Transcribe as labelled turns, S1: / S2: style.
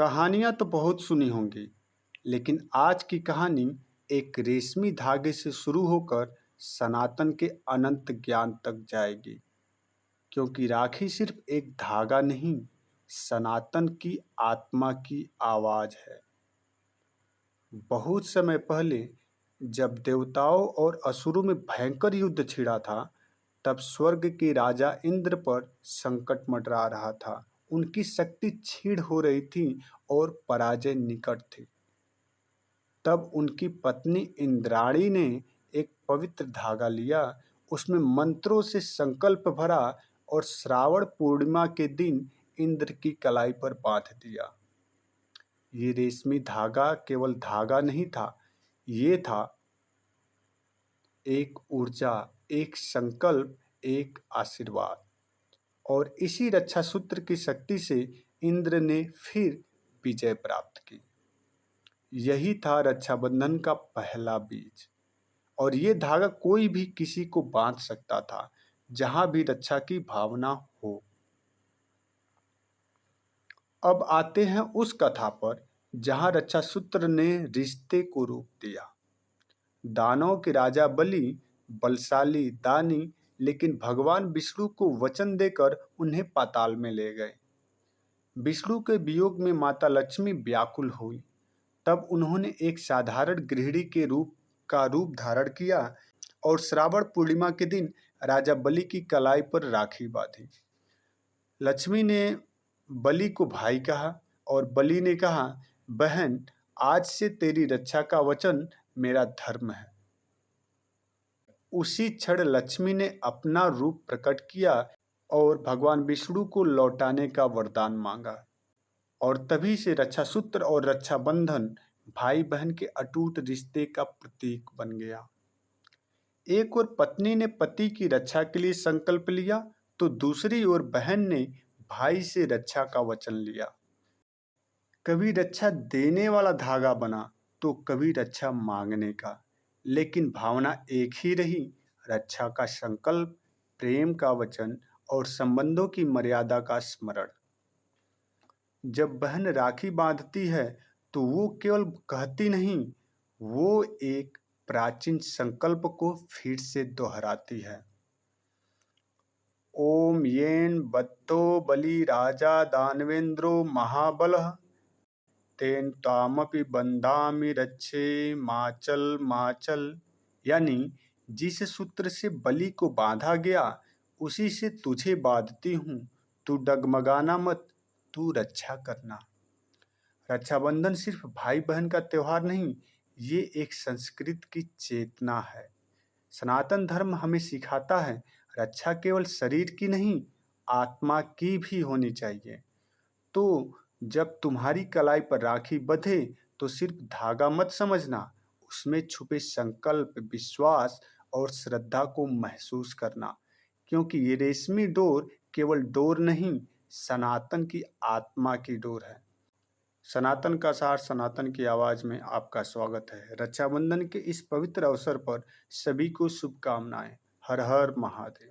S1: कहानियाँ तो बहुत सुनी होंगी, लेकिन आज की कहानी एक रेशमी धागे से शुरू होकर सनातन के अनंत ज्ञान तक जाएगी। क्योंकि राखी सिर्फ एक धागा नहीं, सनातन की आत्मा की आवाज है। बहुत समय पहले जब देवताओं और असुरों में भयंकर युद्ध छिड़ा था, तब स्वर्ग के राजा इंद्र पर संकट मंडरा रहा था। उनकी शक्ति क्षीण हो रही थी और पराजय निकट थी। तब उनकी पत्नी इंद्राणी ने एक पवित्र धागा लिया, उसमें मंत्रों से संकल्प भरा और श्रावण पूर्णिमा के दिन इंद्र की कलाई पर बांध दिया। ये रेशमी धागा केवल धागा नहीं था, ये था एक ऊर्जा, एक संकल्प, एक आशीर्वाद। और इसी रक्षा सूत्र की शक्ति से इंद्र ने फिर विजय प्राप्त की। यही था रक्षाबंधन का पहला बीज। और ये धागा कोई भी किसी को बांध सकता था, जहां भी रक्षा की भावना हो। अब आते हैं उस कथा पर जहां रक्षा सूत्र ने रिश्ते को रूप दिया। दानव के राजा बलि बलशाली, दानी, लेकिन भगवान विष्णु को वचन देकर उन्हें पाताल में ले गए। विष्णु के वियोग में माता लक्ष्मी व्याकुल हुई। तब उन्होंने एक साधारण गृहिणी के रूप धारण किया और श्रावण पूर्णिमा के दिन राजा बलि की कलाई पर राखी बांधी। लक्ष्मी ने बलि को भाई कहा और बलि ने कहा, बहन, आज से तेरी रक्षा का वचन मेरा धर्म है। उसी क्षण लक्ष्मी ने अपना रूप प्रकट किया और भगवान विष्णु को लौटाने का वरदान मांगा। और तभी से रक्षा सूत्र और रक्षाबंधन भाई बहन के अटूट रिश्ते का प्रतीक बन गया। एक ओर पत्नी ने पति की रक्षा के लिए संकल्प लिया, तो दूसरी ओर बहन ने भाई से रक्षा का वचन लिया। कभी रक्षा देने वाला धागा बना, तो कभी रक्षा मांगने का, लेकिन भावना एक ही रही, रक्षा का संकल्प, प्रेम का वचन और संबंधों की मर्यादा का स्मरण। जब बहन राखी बांधती है, तो वो केवल कहती नहीं, वो एक प्राचीन संकल्प को फिर से दोहराती है। ओम येन बद्धो बलि राजा दानवेंद्रो महाबलः तेन तामपि बंधामि रक्षे माचल माचल। यानी जिस सूत्र से बलि को बांधा गया, उसी से तुझे बांधती हूँ, तू डगमगाना मत, तू रक्षा करना। रक्षाबंधन सिर्फ भाई बहन का त्योहार नहीं, ये एक संस्कृति की चेतना है। सनातन धर्म हमें सिखाता है, रक्षा केवल शरीर की नहीं, आत्मा की भी होनी चाहिए। तो जब तुम्हारी कलाई पर राखी बंधे, तो सिर्फ धागा मत समझना, उसमें छुपे संकल्प, विश्वास और श्रद्धा को महसूस करना। क्योंकि ये रेशमी डोर केवल डोर नहीं, सनातन की आत्मा की डोर है। सनातन का सार, सनातन की आवाज में आपका स्वागत है। रक्षाबंधन के इस पवित्र अवसर पर सभी को शुभकामनाएं। हर हर महादेव।